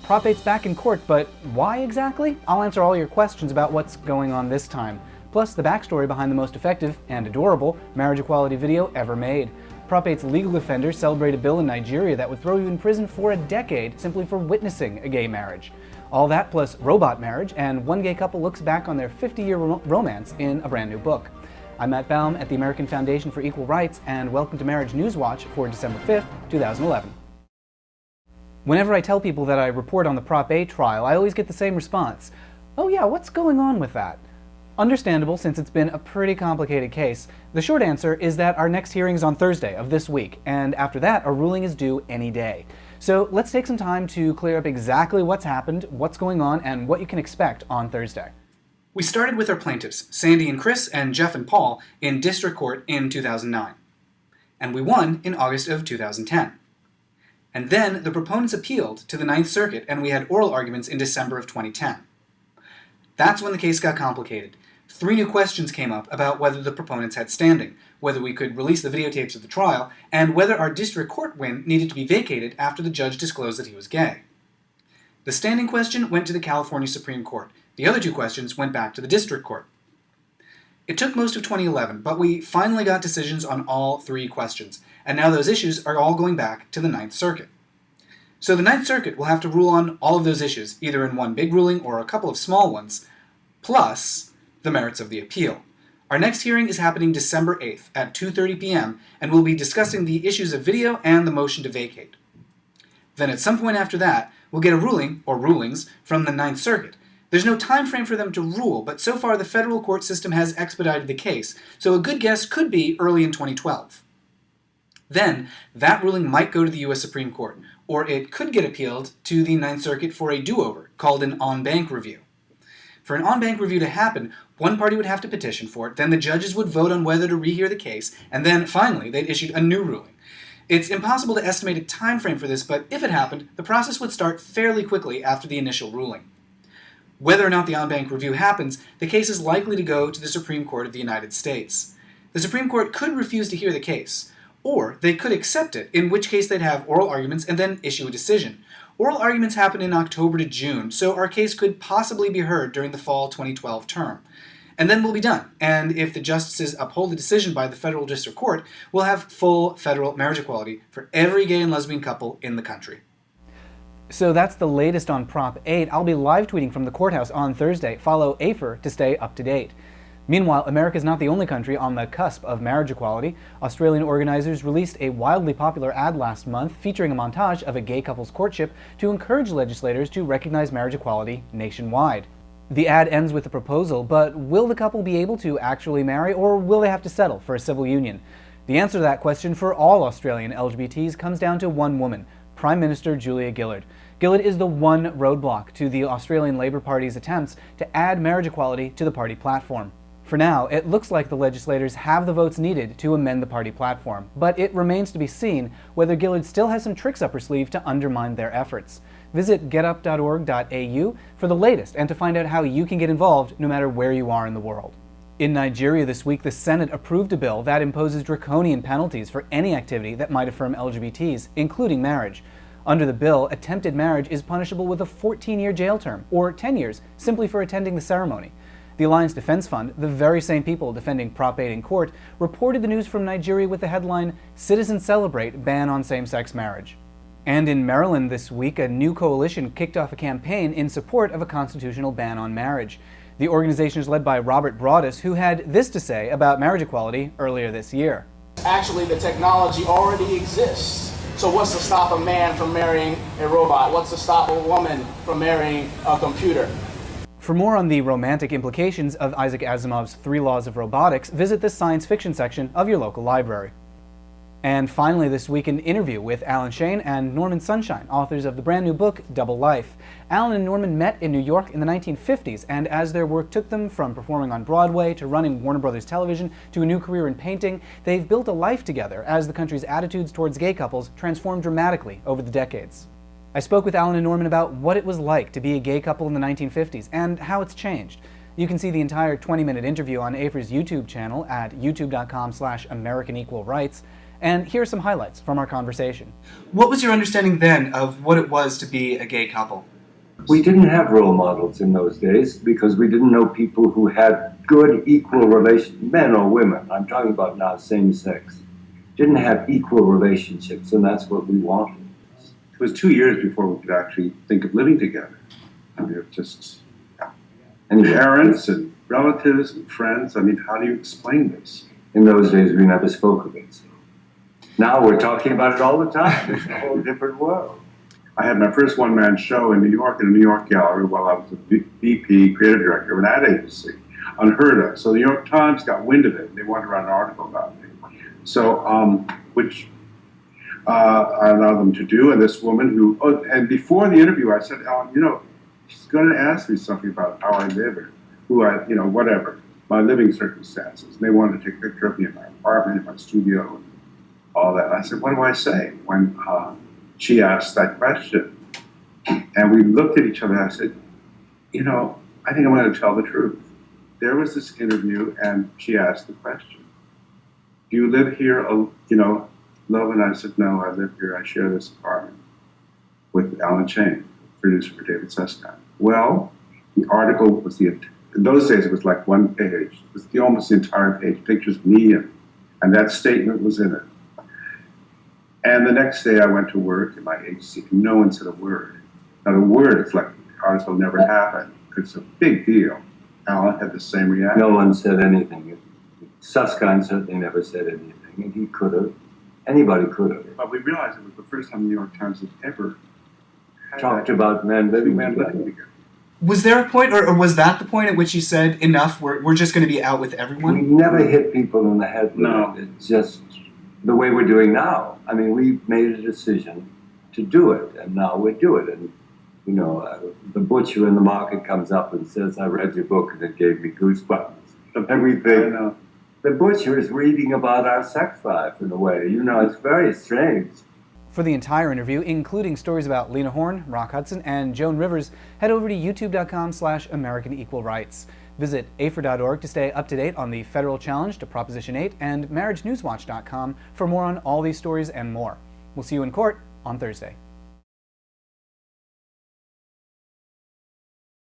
Prop 8's back in court, but why exactly? I'll answer all your questions about what's going on this time, plus the backstory behind the most effective and adorable marriage equality video ever made. Prop 8's legal defenders celebrate a bill in Nigeria that would throw you in prison for a decade simply for witnessing a gay marriage. All that plus robot marriage, and one gay couple looks back on their 50-year romance in a brand new book. I'm Matt Baum at the American Foundation for Equal Rights, and welcome to Marriage News Watch for December 5th, 2011. Whenever I tell people that I report on the Prop 8 trial, I always get the same response. Oh yeah, what's going on with that? Understandable, since it's been a pretty complicated case. The short answer is that our next hearing is on Thursday of this week, and after that, a ruling is due any day. So let's take some time to clear up exactly what's happened, what's going on, and what you can expect on Thursday. We started with our plaintiffs, Sandy and Chris and Jeff and Paul, in district court in 2009. And we won in August of 2010. And then the proponents appealed to the Ninth Circuit, and we had oral arguments in December of 2010. That's when the case got complicated. 3 new questions came up about whether the proponents had standing, whether we could release the videotapes of the trial, and whether our district court win needed to be vacated after the judge disclosed that he was gay. The standing question went to the California Supreme Court. The other 2 questions went back to the district court. It took most of 2011, but we finally got decisions on all 3 questions, and now those issues are all going back to the Ninth Circuit. So the Ninth Circuit will have to rule on all of those issues, either in one big ruling or a couple of small ones, plus the merits of the appeal. Our next hearing is happening December 8th at 2:30 p.m., and we'll be discussing the issues of video and the motion to vacate. Then at some point after that, we'll get a ruling, or rulings, from the Ninth Circuit. There's no time frame for them to rule, but so far the federal court system has expedited the case, so a good guess could be early in 2012. Then, that ruling might go to the U.S. Supreme Court, or it could get appealed to the Ninth Circuit for a do-over, called an en banc review. For an en banc review to happen, one party would have to petition for it, then the judges would vote on whether to rehear the case, and then, finally, they'd issue a new ruling. It's impossible to estimate a time frame for this, but if it happened, the process would start fairly quickly after the initial ruling. Whether or not the en banc review happens, the case is likely to go to the Supreme Court of the United States. The Supreme Court could refuse to hear the case, or they could accept it, in which case they'd have oral arguments and then issue a decision. Oral arguments happen in October to June, so our case could possibly be heard during the fall 2012 term. And then we'll be done, and if the justices uphold the decision by the federal district court, we'll have full federal marriage equality for every gay and lesbian couple in the country. So that's the latest on Prop 8. I'll be live tweeting from the courthouse on Thursday. Follow AFER to stay up to date. Meanwhile, America is not the only country on the cusp of marriage equality. Australian organizers released a wildly popular ad last month featuring a montage of a gay couple's courtship to encourage legislators to recognize marriage equality nationwide. The ad ends with a proposal, but will the couple be able to actually marry, or will they have to settle for a civil union? The answer to that question for all Australian LGBTs comes down to one woman, Prime Minister Julia Gillard. Gillard is the one roadblock to the Australian Labor Party's attempts to add marriage equality to the party platform. For now, it looks like the legislators have the votes needed to amend the party platform, but it remains to be seen whether Gillard still has some tricks up her sleeve to undermine their efforts. Visit getup.org.au for the latest and to find out how you can get involved no matter where you are in the world. In Nigeria this week, the Senate approved a bill that imposes draconian penalties for any activity that might affirm LGBTs, including marriage. Under the bill, attempted marriage is punishable with a 14-year jail term, or 10 years, simply for attending the ceremony. The Alliance Defense Fund, the very same people defending Prop 8 in court, reported the news from Nigeria with the headline, "Citizens Celebrate Ban on Same-Sex Marriage." And in Maryland this week, a new coalition kicked off a campaign in support of a constitutional ban on marriage. The organization is led by Robert Broadus, who had this to say about marriage equality earlier this year. Actually, the technology already exists. So what's to stop a man from marrying a robot? What's to stop a woman from marrying a computer? For more on the romantic implications of Isaac Asimov's 3 Laws of Robotics, visit the science fiction section of your local library. And finally this week, an interview with Alan Shane and Norman Sunshine, authors of the brand new book, Double Life. Alan and Norman met in New York in the 1950s, and as their work took them from performing on Broadway to running Warner Brothers Television to a new career in painting, they've built a life together as the country's attitudes towards gay couples transformed dramatically over the decades. I spoke with Alan and Norman about what it was like to be a gay couple in the 1950s and how it's changed. You can see the entire 20-minute interview on AFER's YouTube channel at youtube.com/American Equal Rights. And here are some highlights from our conversation. What was your understanding then of what it was to be a gay couple? We didn't have role models in those days because we didn't know people who had good, equal relations, men or women. I'm talking about now same sex. Didn't have equal relationships, and that's what we wanted. It was 2 years before we could actually think of living together. I mean, it just parents and relatives and friends. I mean, how do you explain this? In those days, we never spoke of it. So now we're talking about it all the time. It's a whole different world. I had my first one-man show in New York, in a New York gallery, while I was a VP, creative director of an ad agency. Unheard of. So the New York Times got wind of it, and they wanted to write an article about me. So, which I allowed them to do, and this woman who, and before the interview, I said, Ellen, you know, she's going to ask me something about how I live or who I, you know, whatever, my living circumstances. And they wanted to take a picture of me in my apartment, in my studio, and all that. And I said, what do I say when she asked that question? And we looked at each other, and I said, you know, I think I'm going to tell the truth. There was this interview, and she asked the question, do you live here, you know, Love? And I said, no, I live here. I share this apartment with Alan Chain, producer for David Susskind. Well, the article was in those days it was like one page. It was almost the entire page, pictures of me and that statement was in it. And the next day I went to work in my agency, and no one said a word. Not a word. It's like the article never happened. It's a big deal. Alan had the same reaction. No one said anything. Susskind certainly never said anything, and he could have. Anybody could have. But we realized it was the first time the New York Times had ever Talked about men living together. Was there a point, or was that the point at which you said, enough, we're just going to be out with We everyone? never hit people in the head with No. it. It's just the way we're doing now. I mean, we made a decision to do it, and now we do it. And, you know, the butcher in the market comes up and says, I read your book and it gave me goosebumps. And we think, the butcher is reading about our sex life in a way. You know, it's very strange. For the entire interview, including stories about Lena Horne, Rock Hudson, and Joan Rivers, head over to youtube.com/American Equal Rights. Visit AFER.org to stay up to date on the federal challenge to Proposition 8 and MarriageNewsWatch.com for more on all these stories and more. We'll see you in court on Thursday.